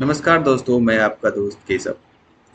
नमस्कार दोस्तों, मैं आपका दोस्त केशव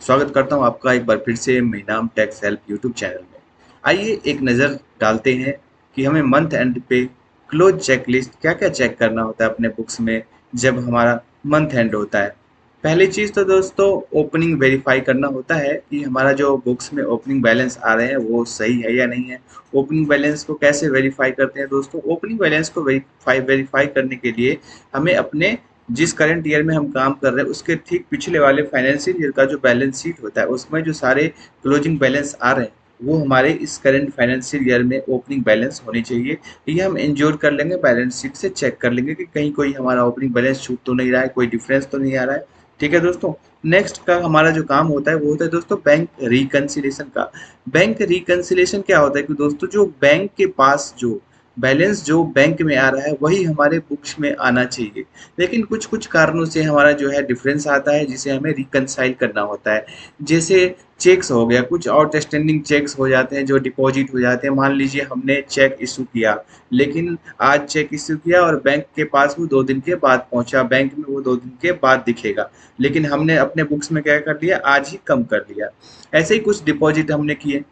स्वागत करता हूं आपका एक बार फिर से मेरा नाम टैक्स हेल्प यूट्यूब चैनल में। आइए एक नज़र डालते हैं कि हमें मंथ एंड पे क्लोज चेकलिस्ट क्या क्या चेक करना होता है अपने बुक्स में जब हमारा मंथ एंड होता है। पहली चीज़ तो दोस्तों ओपनिंग वेरीफाई करना होता है कि हमारा जो बुक्स में ओपनिंग बैलेंस आ रहे हैं वो सही है या नहीं है। ओपनिंग बैलेंस को कैसे वेरीफाई करते हैं दोस्तों? ओपनिंग बैलेंस को वेरीफाई करने के लिए हमें अपने जिस करंट ईयर में हम काम कर रहे हैं उसके ठीक पिछले वाले फाइनेंशियल ईयर का जो बैलेंस शीट होता है उसमें जो सारे क्लोजिंग बैलेंस आ रहे हैं वो हमारे इस करंट फाइनेंशियल ईयर में ओपनिंग बैलेंस होने चाहिए। ये हम इंश्योर कर लेंगे, बैलेंस शीट से चेक कर लेंगे कि कहीं कोई हमारा ओपनिंग बैलेंस छूट तो नहीं रहा है, कोई डिफरेंस तो नहीं आ रहा है। ठीक है दोस्तों। नेक्स्ट का हमारा जो काम होता है वो होता है दोस्तों बैंक रिकंसिलेशन का। बैंक रिकंसिलेशन क्या होता है कि दोस्तों जो बैंक के पास जो बैलेंस जो बैंक में आ रहा है वही हमारे बुक्स में आना चाहिए, लेकिन कुछ कुछ कारणों से हमारा जो है डिफरेंस आता है जिसे हमें रिकंसाइल करना होता है। जैसे चेक्स हो गया, कुछ आउटस्टैंडिंग चेक्स हो जाते हैं जो डिपॉजिट हो जाते हैं। मान लीजिए हमने चेक इशू किया, लेकिन आज चेक इशू किया और बैंक के पास वो 2 दिन के बाद पहुंचा, बैंक में वो 2 दिन के बाद दिखेगा, लेकिन हमने अपने बुक्स में क्या कर लिया, आज ही कम कर लिया। ऐसे ही कुछ डिपॉजिट हमने किए,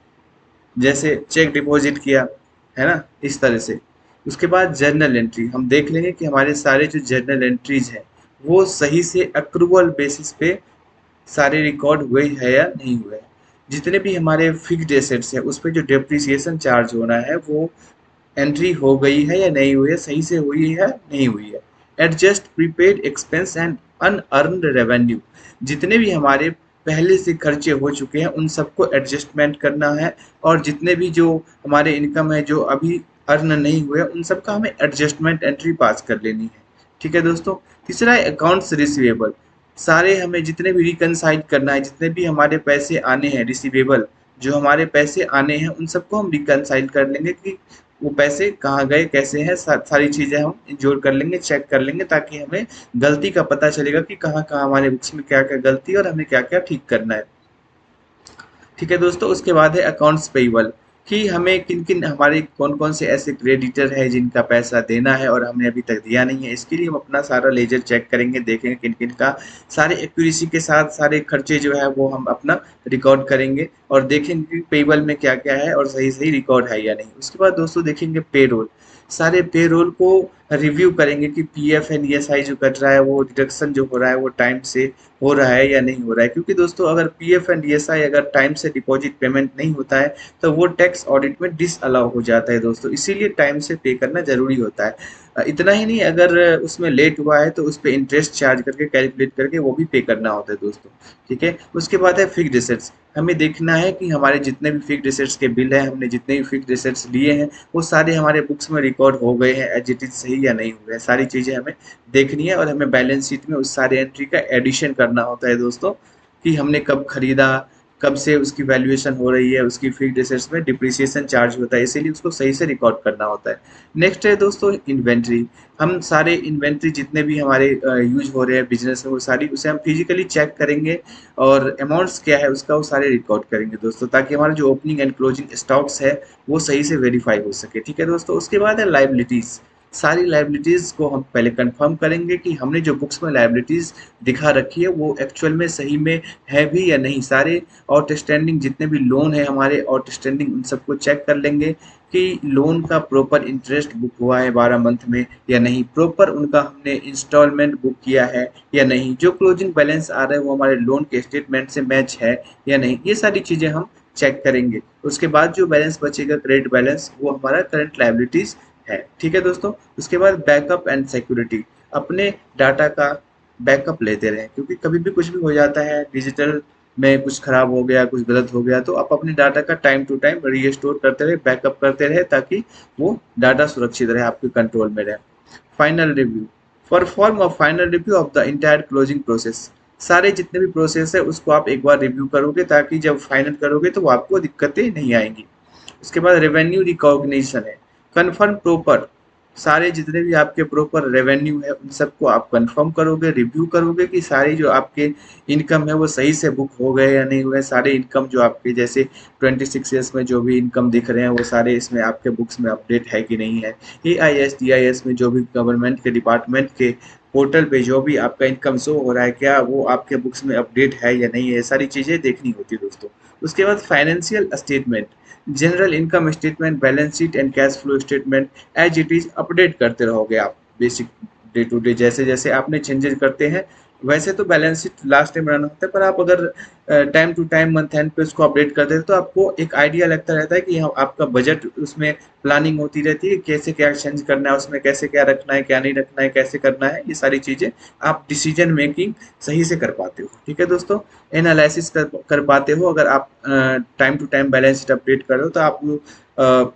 जैसे चेक डिपॉजिट किया, है ना, इस तरह से। उसके बाद जर्नल एंट्री हम देख लेंगे कि हमारे सारे जो जर्नल एंट्रीज हैं वो सही से अक्रूवल बेसिस पे सारे रिकॉर्ड हुए हैं या नहीं हुए हैं। जितने भी हमारे फिक्स्ड एसेट्स हैं उस पर जो डेप्रिसिएशन चार्ज होना है वो एंट्री हो गई है या नहीं हुई है, सही से हुई है नहीं हुई है। Adjust prepaid expense and unearned revenue, जितने भी हमारे पहले से खर्चे हो चुके हैं उन सबको एडजस्टमेंट करना है, और जितने भी जो हमारे इनकम है जो अभी अर्न नहीं हुए उन सबका हमें एडजस्टमेंट एंट्री पास कर लेनी है। ठीक है दोस्तों। तीसरा है अकाउंट्स रिसीवेबल। सारे हमें जितने भी रिकनसाइल करना है, जितने भी हमारे पैसे आने हैं रिसीवेबल, जो हमारे पैसे आने हैं उन सबको हम रिकनसाइल कर लेंगे कि वो पैसे कहाँ गए, कैसे हैं, सारी चीज़ें हम जोड़ कर लेंगे, चेक कर लेंगे, ताकि हमें गलती का पता चलेगा कि कहाँ कहाँ हमारे बुक्स में क्या क्या गलती है और हमें क्या क्या ठीक करना है। ठीक है दोस्तों। उसके बाद है अकाउंट्स पेएबल, कि हमें किन किन हमारे कौन कौन से ऐसे क्रेडिटर है जिनका पैसा देना है और हमने अभी तक दिया नहीं है। इसके लिए हम अपना सारा लेजर चेक करेंगे, देखेंगे किन किन का सारे एक्यूरेसी के साथ सारे खर्चे जो है वो हम अपना रिकॉर्ड करेंगे और देखेंगे कि पेबल में क्या क्या है और सही सही रिकॉर्ड है या नहीं। उसके बाद दोस्तों देखेंगे पेरोल। सारे पेरोल को रिव्यू करेंगे कि पीएफ एंड ईएसआई जो कट रहा है वो डिडक्शन जो हो रहा है वो टाइम से हो रहा है या नहीं हो रहा है। क्योंकि दोस्तों अगर पीएफ एंड ईएसआई अगर टाइम से डिपॉजिट पेमेंट नहीं होता है तो वो टैक्स ऑडिट में डिसअलाउ हो जाता है दोस्तों, इसीलिए टाइम से पे करना जरूरी होता है। इतना ही नहीं, अगर उसमें लेट हुआ है तो उस पर इंटरेस्ट चार्ज करके कैलकुलेट करके वो भी पे करना होता है दोस्तों। ठीक है। उसके बाद है फिक्स्ड एसेट्स। हमें देखना है कि हमारे जितने भी फिक्स्ड एसेट्स के बिल हैं, हमने जितने भी फिक्स्ड एसेट्स लिए हैं वो सारे हमारे बुक्स में रिकॉर्ड हो गए हैं, एज इट इज सही या नहीं हुए हैं, सारी चीज़ें हमें देखनी है। और हमें बैलेंस शीट में उस सारे एंट्री का एडिशन करना होता है दोस्तों, कि हमने कब खरीदा, कब से उसकी वैल्यूएशन हो रही है, उसकी फिक्स्ड एसेट्स में डिप्रिसिएशन चार्ज होता है, इसीलिए उसको सही से रिकॉर्ड करना होता है। नेक्स्ट है दोस्तों इन्वेंट्री। हम सारे इन्वेंट्री जितने भी हमारे यूज हो रहे हैं बिजनेस में वो सारी उसे हम फिजिकली चेक करेंगे और अमाउंट्स क्या है उसका वो सारे रिकॉर्ड करेंगे दोस्तों, ताकि हमारा जो ओपनिंग एंड क्लोजिंग स्टॉक्स है वो सही से वेरीफाई हो सके। ठीक है दोस्तों। उसके बाद है लाइबिलिटीज़। सारी लाइबिलिटीज़ को हम पहले कंफर्म करेंगे कि हमने जो बुक्स में लाइबिलिटीज़ दिखा रखी है वो एक्चुअल में सही में है भी या नहीं। सारे आउटस्टैंडिंग जितने भी लोन है हमारे आउटस्टैंडिंग उन सबको चेक कर लेंगे कि लोन का प्रॉपर इंटरेस्ट बुक हुआ है 12 मंथ में या नहीं, प्रॉपर उनका हमने इंस्टॉलमेंट बुक किया है या नहीं, जो क्लोजिंग बैलेंस आ रहा है वो हमारे लोन के स्टेटमेंट से मैच है या नहीं, ये सारी चीज़ें हम चेक करेंगे। उसके बाद जो बैलेंस बचेगा क्रेडिट बैलेंस वो हमारा करंट लाइबिलिटीज़ है। ठीक है दोस्तों। उसके बाद बैकअप एंड सिक्योरिटी। अपने डाटा का बैकअप लेते रहें, क्योंकि कभी भी कुछ भी हो जाता है, डिजिटल में कुछ खराब हो गया, कुछ गलत हो गया, तो आप अपने डाटा का टाइम टू टाइम रीस्टोर करते रहे, बैकअप करते रहे, ताकि वो डाटा सुरक्षित रहे, आपके कंट्रोल में रहे। Final review. Perform a final review of the entire closing process. सारे जितने भी प्रोसेस है उसको आप एक बार रिव्यू करोगे, ताकि जब फाइनल करोगे तो आपको दिक्कतें नहीं आएंगी। उसके बाद रेवेन्यू रिकॉग्निशन है। कन्फर्म प्रॉपर, सारे जितने भी आपके प्रॉपर रेवेन्यू है उन सबको आप कंफर्म करोगे, रिव्यू करोगे कि सारी जो आपके इनकम है वो सही से बुक हो गए या नहीं हुए। सारे इनकम जो आपके जैसे 26 ईयर्स में जो भी इनकम दिख रहे हैं वो सारे इसमें आपके बुक्स में अपडेट है कि नहीं है। AIS DIS में जो भी गवर्नमेंट के डिपार्टमेंट के पोर्टल पे जो भी आपका इनकम शो हो रहा है क्या वो आपके बुक्स में अपडेट है या नहीं है, ये सारी चीज़ें देखनी होती है दोस्तों। उसके बाद financial statement, general income statement, balance sheet and cash flow statement as it is update करते रहोगे आप। बेसिक डे टू डे जैसे जैसे आपने चेंजेस करते हैं वैसे तो balance sheet last time run होता है, पर आप अगर time to time month end पे उसको अपडेट करते हैं तो आपको एक आइडिया लगता रहता है कि हाँ, आपका बजट उसमें प्लानिंग होती रहती है, कैसे क्या चेंज करना है, उसमें कैसे क्या रखना है, क्या नहीं रखना है, कैसे करना है, ये सारी चीज़ें आप डिसीजन मेकिंग सही से कर पाते हो। ठीक है दोस्तों, एनालिसिस कर पाते हो। अगर आप time to time balance sheet update करो तो आप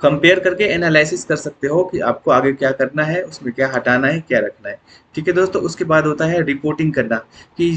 कंपेयर करके एनालिसिस कर सकते हो कि आपको आगे क्या करना है, उसमें क्या हटाना है, क्या रखना है। ठीक है दोस्तों, उसके बाद होता है रिपोर्टिंग करना कि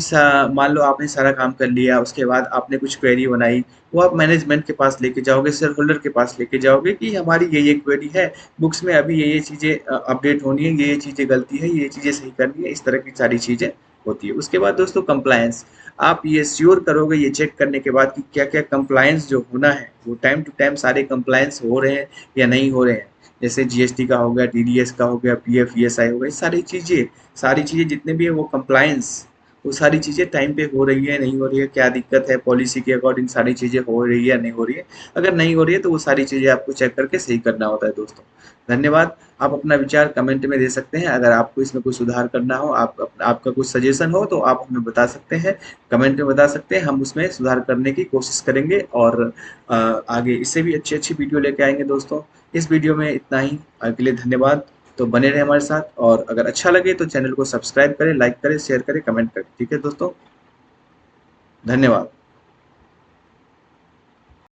मान लो आपने सारा काम कर लिया, उसके बाद आपने कुछ क्वेरी बनाई, वो आप मैनेजमेंट के पास लेके जाओगे, शेयर होल्डर के पास लेके जाओगे कि हमारी ये क्वेरी है, बुक्स में अभी ये चीज़ें अपडेट होनी है, ये चीज़ें गलती है, ये चीज़ें सही करनी है, इस तरह की सारी चीज़ें होती है। उसके बाद दोस्तों कंप्लायंस, आप ये श्योर करोगे ये चेक करने के बाद कि क्या क्या कंप्लायंस जो होना है वो टाइम टू टाइम सारे कंप्लायंस हो रहे हैं या नहीं हो रहे हैं। जैसे जीएसटी का हो गया, टीडीएस का हो गया, पीएफ ईएसआई हो गया, सारी चीज़ें जितने भी है वो कंप्लायंस, वो सारी चीज़ें टाइम पे हो रही है नहीं हो रही है, क्या दिक्कत है, पॉलिसी के अकॉर्डिंग सारी चीज़ें हो रही है या नहीं हो रही है। अगर नहीं हो रही है तो वो सारी चीज़ें आपको चेक करके सही करना होता है दोस्तों। धन्यवाद। आप अपना विचार कमेंट में दे सकते हैं। अगर आपको इसमें कुछ सुधार करना हो, आपका कुछ सजेशन हो तो आप हमें बता सकते हैं, कमेंट में बता सकते हैं। हम उसमें सुधार करने की कोशिश करेंगे और आगे इससे भी अच्छी अच्छी वीडियो लेके आएंगे दोस्तों। इस वीडियो में इतना ही, अगले धन्यवाद। तो बने रहे हमारे साथ, और अगर अच्छा लगे तो चैनल को सब्सक्राइब करें, लाइक करें, शेयर करें, कमेंट करें। ठीक है दोस्तों, धन्यवाद।